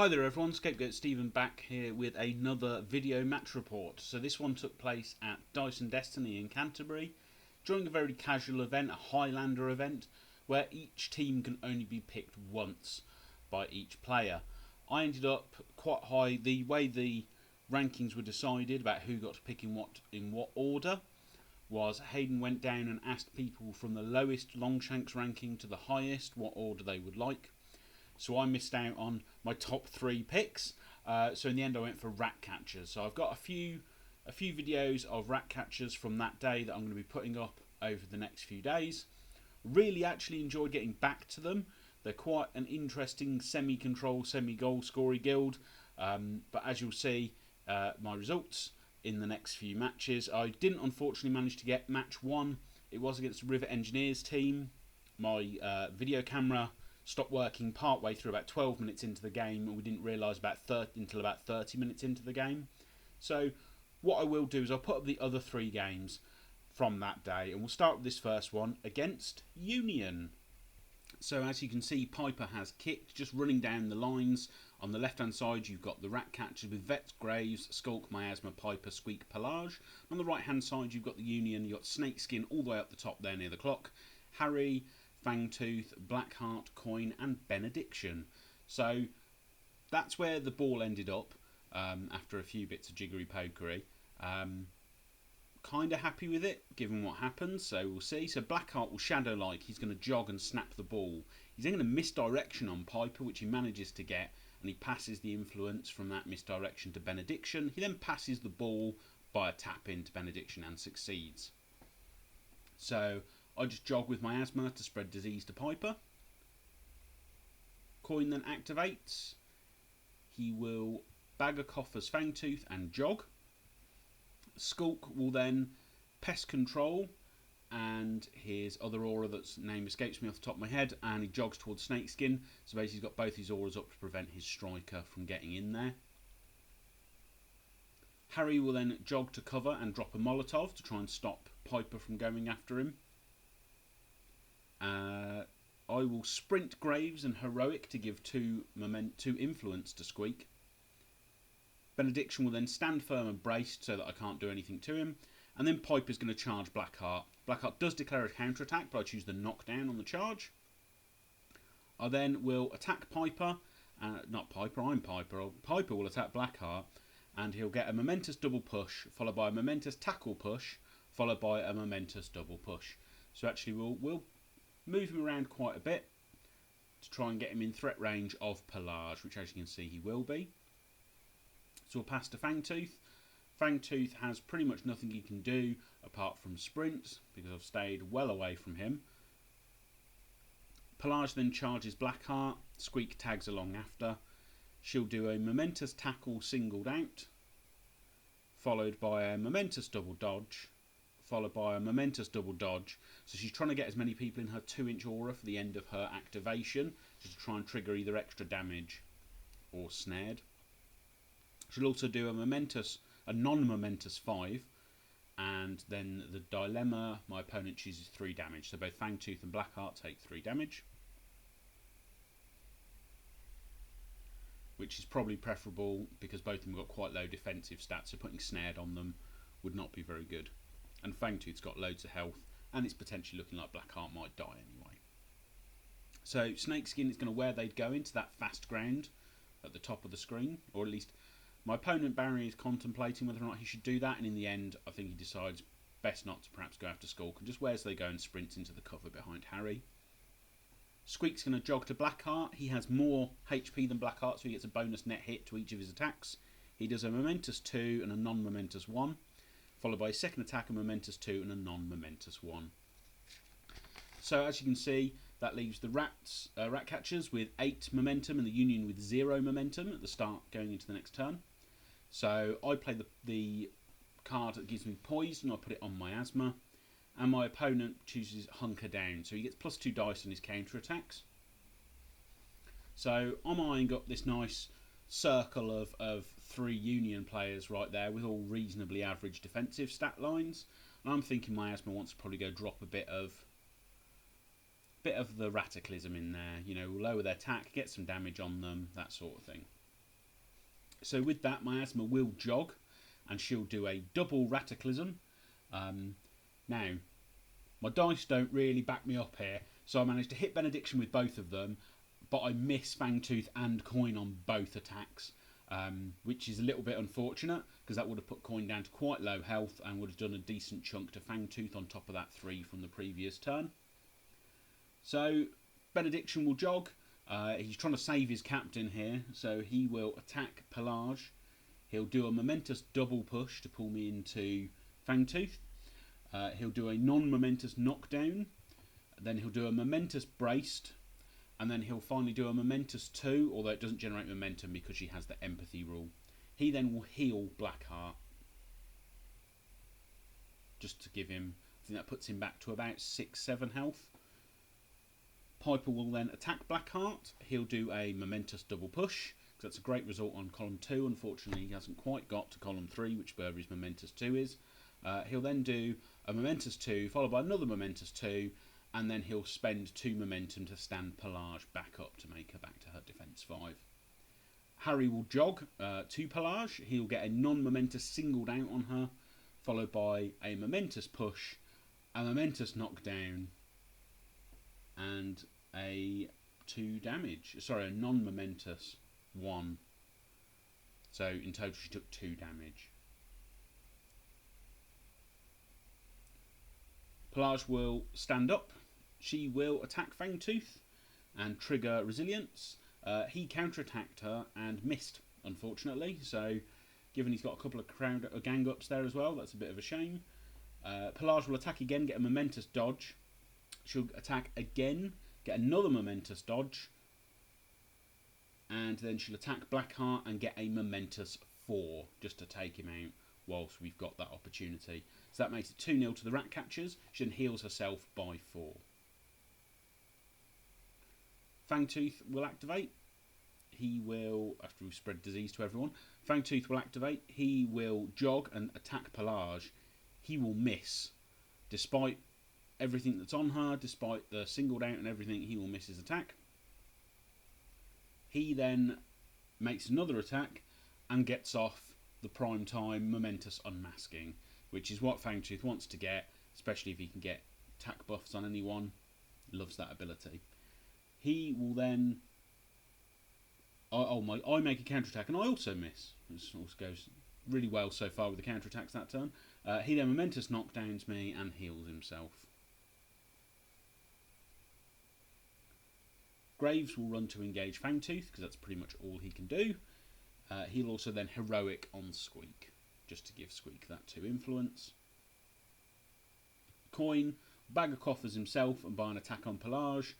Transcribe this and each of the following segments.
Hi there everyone, Scapegoat Stephen back here with another video match report. So this one took place at Dice and Destiny in Canterbury during a very casual event, a Highlander event, where each team can only be picked once by each player. I ended up quite high. The way the rankings were decided about who got to pick in what order was Hayden went down and asked people from the lowest Longshanks ranking to the highest what order they would like. So I missed out on my top 3 picks. So in the end I went for Ratcatchers. So I've got a few videos of Ratcatchers from that day that I'm going to be putting up over the next few days. Really actually enjoyed getting back to them. They're quite an interesting semi-control, semi-goal scoring guild. But as you'll see, my results in the next few matches. I didn't unfortunately manage to get match 1. It was against the River Engineers team. My video camera stopped working partway through about 12 minutes into the game, and we didn't realise until about 30 minutes into the game. So what I will do is I'll put up the other 3 games from that day, and we'll start with this first one against Union. So as you can see, Piper has kicked, just running down the lines. On the left hand side you've got the Ratcatchers with Vets, Graves, Skulk, Miasma, Piper, Squeak, Pelage. On the right hand side you've got the Union, you've got Snakeskin all the way up the top there near the clock, Harry, Fangtooth, Blackheart, Coin and Benediction. So that's where the ball ended up after a few bits of jiggery pokery. Kind of happy with it given what happens, so we'll see. So Blackheart will shadow like, he's going to jog and snap the ball. He's then going to misdirection on Piper, which he manages to get, and he passes the influence from that misdirection to Benediction. He then passes the ball by a tap into Benediction and succeeds. So I just jog with my asthma to spread disease to Piper. Coin then activates. He will bag a Coffer's Fangtooth and jog. Skulk will then pest control and his other aura that's name escapes me off the top of my head, and he jogs towards Snakeskin. So basically he's got both his auras up to prevent his striker from getting in there. Harry will then jog to cover and drop a Molotov to try and stop Piper from going after him. I will sprint Graves and Heroic to give 2 influence to Squeak. Benediction will then stand firm and braced so that I can't do anything to him. And then Piper's going to charge Blackheart. Blackheart does declare a counter-attack, but I choose the knockdown on the charge. I then will attack Piper. Not Piper, I'm Piper. Piper will attack Blackheart, and he'll get a momentous double push, followed by a momentous tackle push, followed by a momentous double push. So actually we'll move him around quite a bit to try and get him in threat range of Pelage, which as you can see he will be. So we'll pass to Fangtooth. Fangtooth has pretty much nothing he can do apart from sprints, because I've stayed well away from him. Pelage then charges Blackheart. Squeak tags along after. She'll do a momentous tackle singled out, followed by a momentous double dodge, followed by a momentous double dodge. So she's trying to get as many people in her 2-inch aura for the end of her activation, just to try and trigger either extra damage or snared. She'll also do a non-momentous 5, and then the dilemma, my opponent chooses 3 damage. So both Fangtooth and Blackheart take 3 damage, which is probably preferable because both of them got quite low defensive stats, so putting snared on them would not be very good. And Fangtooth's got loads of health, and it's potentially looking like Blackheart might die anyway. So Snakeskin is going to where they'd go into that fast ground at the top of the screen, or at least my opponent Barry is contemplating whether or not he should do that, and in the end I think he decides best not to perhaps go after Skulk, and just where's they go and sprints into the cover behind Harry. Squeak's going to jog to Blackheart. He has more HP than Blackheart, so he gets a bonus net hit to each of his attacks. He does a momentous 2 and a non-momentous 1, followed by a second attack, a momentous 2 and a non-momentous 1. So as you can see, that leaves the Ratcatchers with 8 momentum and the Union with 0 momentum at the start going into the next turn. So I play the card that gives me poised, and I put it on my asthma. And my opponent chooses Hunker Down, so he gets +2 dice on his counter attacks. So I'm eyeing up this nice circle of 3 Union players right there with all reasonably average defensive stat lines. And I'm thinking my asthma wants to probably go drop a bit of the radicalism in there. You know, we'll lower their attack, get some damage on them, that sort of thing. So with that, Miasma will jog, and she'll do a double Ratcatchers. Now, my dice don't really back me up here, so I managed to hit Benediction with both of them, but I miss Fangtooth and Coin on both attacks, which is a little bit unfortunate, because that would have put Coin down to quite low health and would have done a decent chunk to Fangtooth on top of that 3 from the previous turn. So, Benediction will jog. He's trying to save his captain here, so he will attack Pelage. He'll do a momentous double push to pull me into Fangtooth. He'll do a non-momentous knockdown. Then he'll do a momentous braced. And then he'll finally do a momentous 2, although it doesn't generate momentum because she has the empathy rule. He then will heal Blackheart. Just to give him, I think that puts him back to about 6-7 health. Piper will then attack Blackheart. He'll do a momentous double push, because that's a great result on column 2. Unfortunately, he hasn't quite got to column 3, which Burberry's momentous 2 is. He'll then do a momentous 2, followed by another momentous 2, and then he'll spend 2 momentum to stand Pelage back up to make her back to her defence 5. Harry will jog to Pelage. He'll get a non-momentous singled out on her, followed by a momentous push, a momentous knockdown, and a 2 damage. Sorry, a non-momentous 1. So in total she took 2 damage. Pelage will stand up. She will attack Fangtooth and trigger Resilience. He counterattacked her and missed, unfortunately. So, given he's got a couple of gang ups there as well, that's a bit of a shame. Pelage will attack again, get a momentous dodge. She'll attack again, get another momentous dodge. And then she'll attack Blackheart and get a momentous 4, just to take him out whilst we've got that opportunity. So that makes it 2-0 to the Ratcatchers. She then heals herself by 4. Fangtooth will activate. He will, after we've spread disease to everyone, Fangtooth will activate. He will jog and attack Pelage. He will miss. Despite everything that's on her, despite the singled out and everything, he will miss his attack. He then makes another attack and gets off the prime time momentous unmasking, which is what Fangtooth wants to get, especially if he can get attack buffs on anyone. Loves that ability. He will then... I make a counterattack and I also miss. This also goes really well so far with the counterattacks that turn. He then momentous knockdowns me and heals himself. Graves will run to engage Fangtooth, because that's pretty much all he can do. He'll also then heroic on Squeak, just to give Squeak that 2 influence. Coin, bag of coffers himself and buy an attack on Pelage,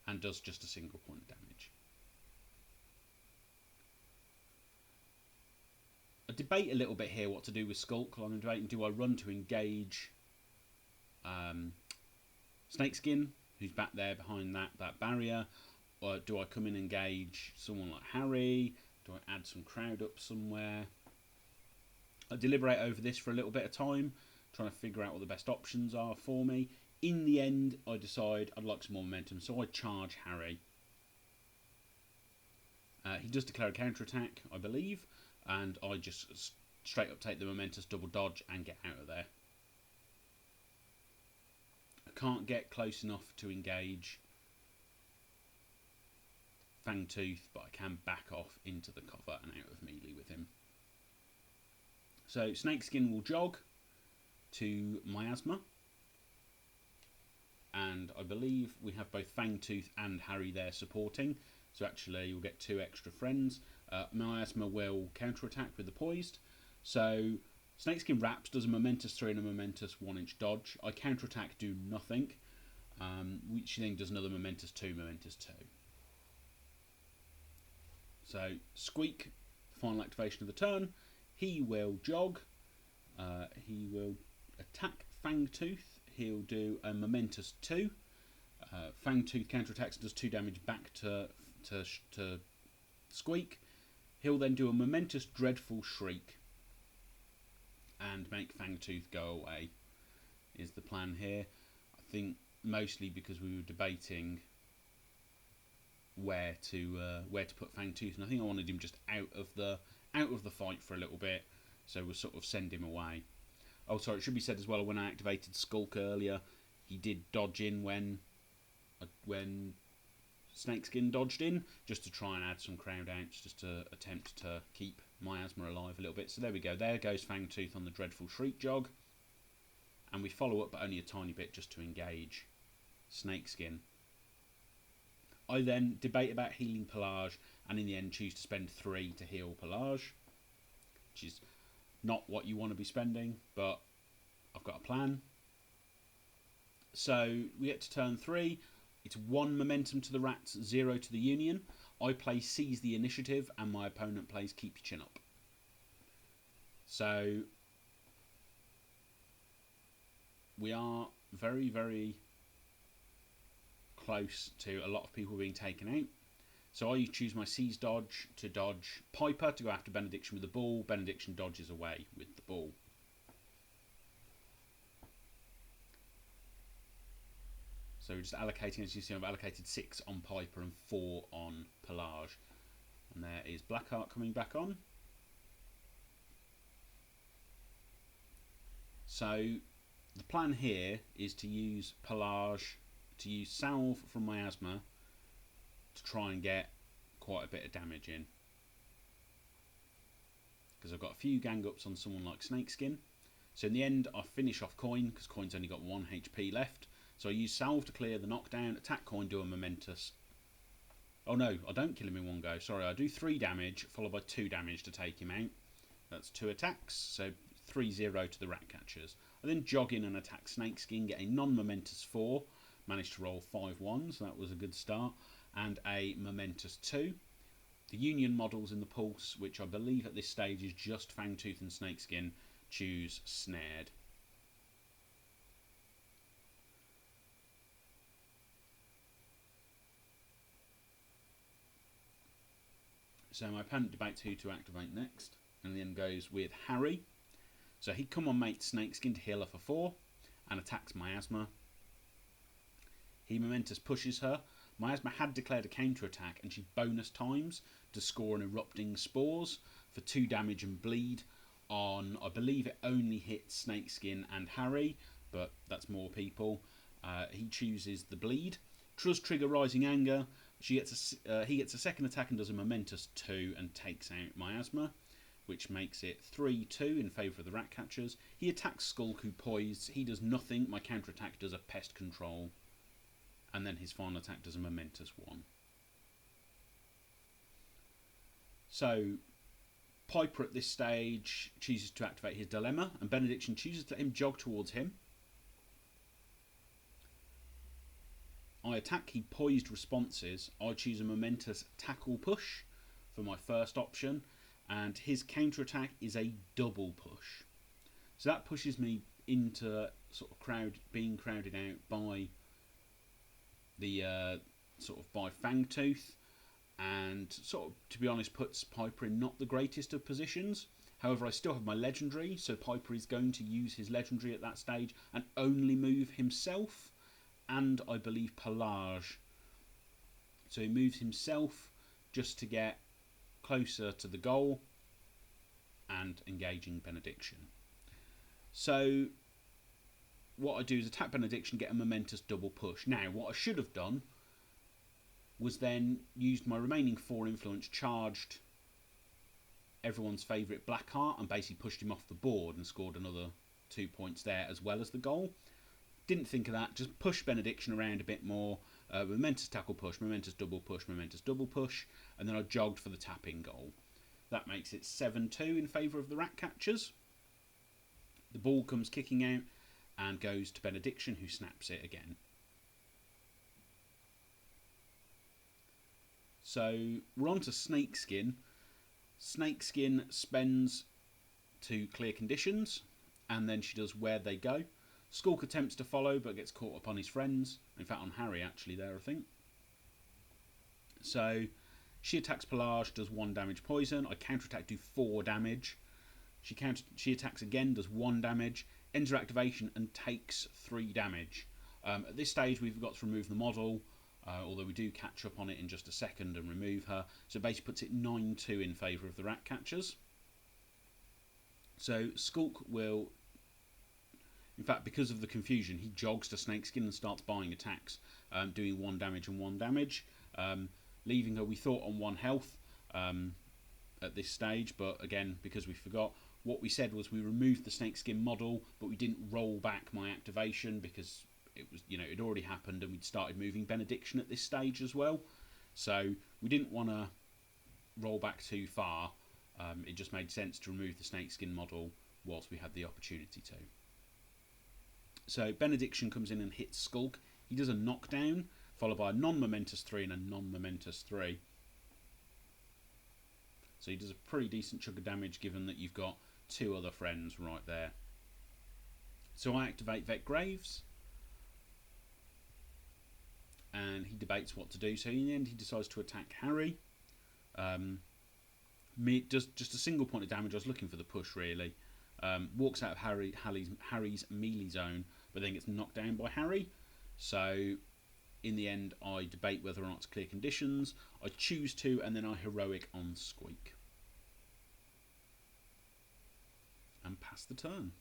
and does just a single point of damage. I debate a little bit here what to do with Skulk. I'm debating, do I run to engage Snakeskin, who's back there behind that barrier, or do I come in and engage someone like Harry? Do I add some crowd up somewhere? I deliberate over this for a little bit of time, trying to figure out what the best options are for me. In the end, I decide I'd like some more momentum, so I charge Harry. He does declare a counterattack, I believe, and I just straight up take the momentous double dodge and get out of there. I can't get close enough to engage Fangtooth, but I can back off into the cover and out of melee with him. So Snakeskin will jog to Miasma, and I believe we have both Fangtooth and Harry there supporting, so actually you'll get 2 extra friends. Miasma will counterattack with the poised, so Snakeskin wraps, does a momentous 3 and a momentous 1-inch dodge. I counterattack, do nothing, which then does another momentous 2, momentous 2. So Squeak, final activation of the turn. He will jog. He will attack Fangtooth. He'll do a momentous 2. Fangtooth counterattacks and does 2 damage back to Squeak. He'll then do a momentous dreadful shriek and make Fangtooth go away, is the plan here. I think mostly because we were debating where to put Fangtooth, and I think I wanted him just out of the out of the fight for a little bit, so we'll sort of send him away. Oh, sorry, it should be said as well, when I activated Skulk earlier, he did dodge in when Snakeskin dodged in, just to try and add some crowd ounce, just to attempt to keep Miasma alive a little bit. So there we go, there goes Fangtooth on the Dreadful Shriek Jog. And we follow up, but only a tiny bit, just to engage Snakeskin. I then debate about healing Pelage, and in the end choose to spend 3 to heal Pelage, which is not what you want to be spending, but I've got a plan. So we get to turn 3. It's 1 momentum to the Rats, 0 to the Union. I play Seize the Initiative, and my opponent plays Keep Your Chin Up. So we are very, very close to a lot of people being taken out. So I choose my Seize dodge to dodge Piper to go after Benediction with the ball. Benediction dodges away with the ball. So we're just allocating, as you see, I've allocated 6 on Piper and 4 on Pelage. And there is Blackheart coming back on. So the plan here is to use Pelage, to use Salve from Miasma to try and get quite a bit of damage in. Because I've got a few gang ups on someone like Snakeskin. So in the end I finish off Coin, because Coin's only got 1 HP left. So I use Salve to clear the knockdown, attack Coin, do a momentous. Oh no, I don't kill him in one go, sorry, I do 3 damage, followed by 2 damage to take him out. That's 2 attacks, so 3-0 to the Ratcatchers. I then jog in and attack Snakeskin, get a non-momentous 4, managed to roll 5 1s, so that was a good start, and a momentous 2. The Union models in the Pulse, which I believe at this stage is just Fangtooth and Snakeskin, choose Snared. So my opponent debates who to activate next, and then goes with Harry. So he'd come on mate Snakeskin to heal her for 4, and attacks Miasma. He momentous pushes her. Miasma had declared a counter attack, and she bonus times to score an Erupting Spores for 2 damage and bleed on, I believe it only hits Snakeskin and Harry, but that's more people. He chooses the bleed. Does trigger Rising Anger. He gets a second attack and does a momentous 2 and takes out Miasma, which makes it 3-2 in favour of the Ratcatchers. He attacks Skulk, who poised. He does nothing. My counter attack does a Pest Control, and then his final attack does a momentous 1. So Piper at this stage chooses to activate his Dilemma, and Benediction chooses to let him jog towards him. I attack, he poised responses. I choose a momentous Tackle Push for my first option, and his counter attack is a double push. So that pushes me into sort of being crowded out by the by Fangtooth, and sort of, to be honest, puts Piper in not the greatest of positions. However, I still have my legendary, so Piper is going to use his legendary at that stage and only move himself, and I believe Pelage. So he moves himself just to get closer to the goal and engaging Benediction. So what I do is attack Benediction, get a momentous double push. Now what I should have done was then used my remaining 4 influence, charged everyone's favourite Blackheart and basically pushed him off the board and scored another 2 points there as well as the goal. Didn't think of that, just push Benediction around a bit more. Momentous Tackle Push, momentous double push, and then I jogged for the tap-in goal. That makes it 7-2 in favour of the Ratcatchers. The ball comes kicking out and goes to Benediction, who snaps it again. So we're on to Snakeskin. Snakeskin spends to clear conditions, and then she does Where They Go. Skulk attempts to follow, but gets caught up on his friends. In fact, on Harry, actually, there, I think. So she attacks Pelage, does 1 damage poison. I counterattack, do 4 damage. She attacks again, does 1 damage. Ends her activation and takes 3 damage. At this stage, we've got to remove the model. although we do catch up on it in just a second and remove her. So it basically puts it 9-2 in favour of the Ratcatchers. So Skulk will, in fact, because of the confusion, he jogs to Snakeskin and starts buying attacks, doing 1 damage and 1 damage, leaving her, we thought, on 1 health at this stage, but again, because we forgot, what we said was we removed the Snakeskin model, but we didn't roll back my activation because it was, it already happened, and we'd started moving Benediction at this stage as well. So we didn't want to roll back too far. It just made sense to remove the Snakeskin model whilst we had the opportunity to. So Benediction comes in and hits Skulk. He does a knockdown, followed by a non-momentous 3 and a non-momentous 3. So he does a pretty decent chunk of damage, given that you've got 2 other friends right there. So I activate Vet Graves, and he debates what to do. So in the end, he decides to attack Harry. Does just a single point of damage. I was looking for the push, really. Walks out of Harry's melee zone, but then gets knocked down by Harry. So in the end, I debate whether or not to clear conditions. I choose to, and then I heroic on Squeak. And pass the turn.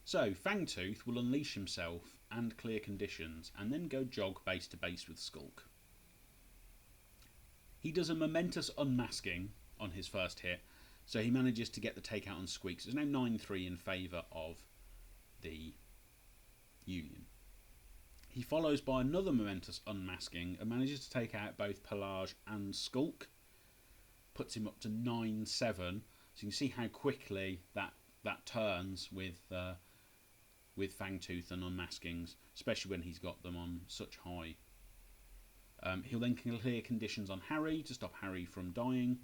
So Fangtooth will unleash himself and clear conditions, and then go jog base to base with Skulk. He does a momentous unmasking on his first hit, so he manages to get the takeout on Squeak. So it's now 9-3 in favour of the Union. He follows by another momentous unmasking and manages to take out both Pelage and Skulk. Puts him up to 9-7. So you can see how quickly that turns with Fangtooth and unmaskings, especially when he's got them on such high. He'll then clear conditions on Harry to stop Harry from dying.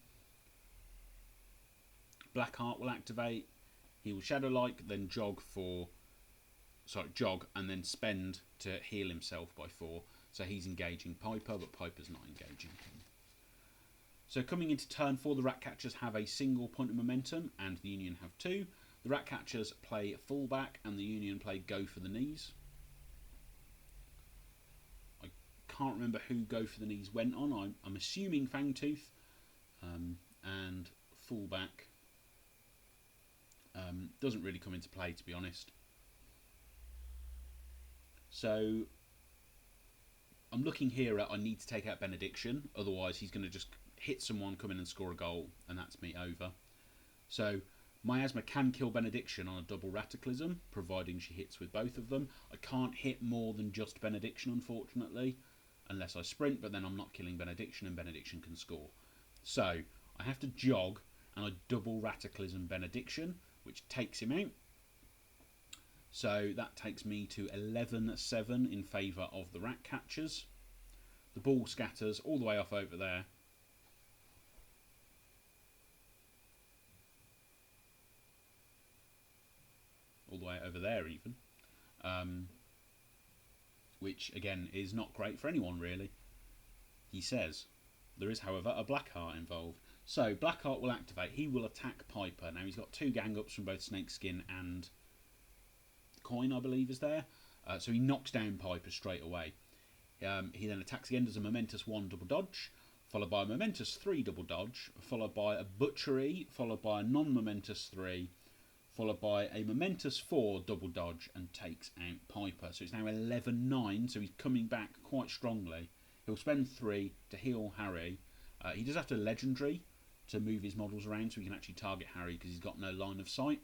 Blackheart will activate. He will Shadow-like, then jog and then spend to heal himself by 4. So he's engaging Piper, but Piper's not engaging him. So coming into turn 4, the Ratcatchers have a single point of momentum, and the Union have 2. The Ratcatchers play fullback, and the Union play go for the knees. I can't remember who go for the knees went on. I'm assuming Fangtooth, and fullback doesn't really come into play, to be honest. So I'm looking here at I need to take out Benediction, otherwise he's going to just hit someone, come in and score a goal, and that's me over. So Miasma can kill Benediction on a double Rataclysm, providing she hits with both of them. I can't hit more than just Benediction, unfortunately, unless I sprint, but then I'm not killing Benediction, and Benediction can score. So I have to jog, and I double Rataclysm Benediction, which takes him out. So that takes me to 11-7 in favour of the Ratcatchers. The ball scatters all the way off over there. All the way over there even. Which, again, is not great for anyone, really. He says. There is, however, a Blackheart involved. So, Blackheart will activate. He will attack Piper. Now, he's got 2 gang-ups from both Snakeskin and Coin, I believe, is there. So he knocks down Piper straight away. He then attacks again, does a momentous 1 double dodge, followed by a momentous 3 double dodge, followed by a butchery, followed by a non-momentous 3, followed by a momentous 4 double dodge, and takes out Piper. So it's now 11-9, so he's coming back quite strongly. He'll spend 3 to heal Harry. He does have to legendary to move his models around so he can actually target Harry because he's got no line of sight.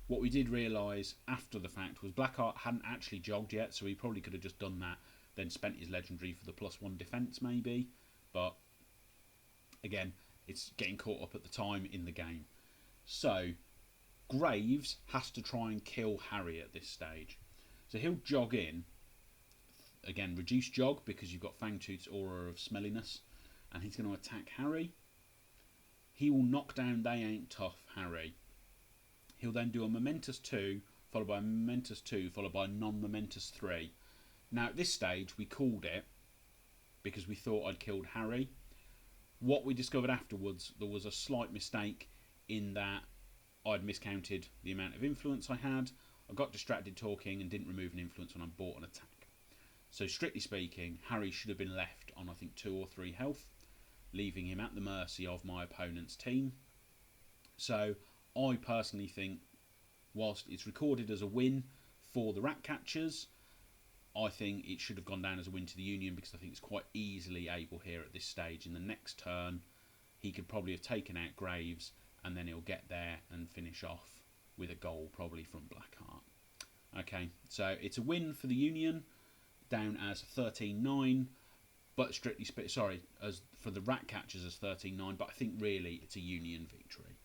What we did realise after the fact was Blackheart hadn't actually jogged yet, so he probably could have just done that, then spent his legendary for the +1 defence maybe. But again, it's getting caught up at the time in the game. So Graves has to try and kill Harry at this stage. So he'll jog in. Again, reduce jog because you've got Fangtooth's aura of smelliness, and he's going to attack Harry. He will knock down They Ain't Tough Harry. He'll then do a momentous 2, followed by a momentous 2, followed by a non-momentous 3. Now at this stage we called it because we thought I'd killed Harry. What we discovered afterwards, there was a slight mistake in that I'd miscounted the amount of influence I had. I got distracted talking and didn't remove an influence when I bought an attack. So strictly speaking, Harry should have been left on, I think, 2 or 3 health, leaving him at the mercy of my opponent's team. So I personally think, whilst it's recorded as a win for the Ratcatchers, I think it should have gone down as a win to the Union, because I think it's quite easily able here at this stage. In the next turn, he could probably have taken out Graves, and then he'll get there and finish off with a goal, probably from Blackheart. Okay, so it's a win for the Union, down as 13-9, but strictly as for the Ratcatchers as 13-9, but I think really it's a Union victory.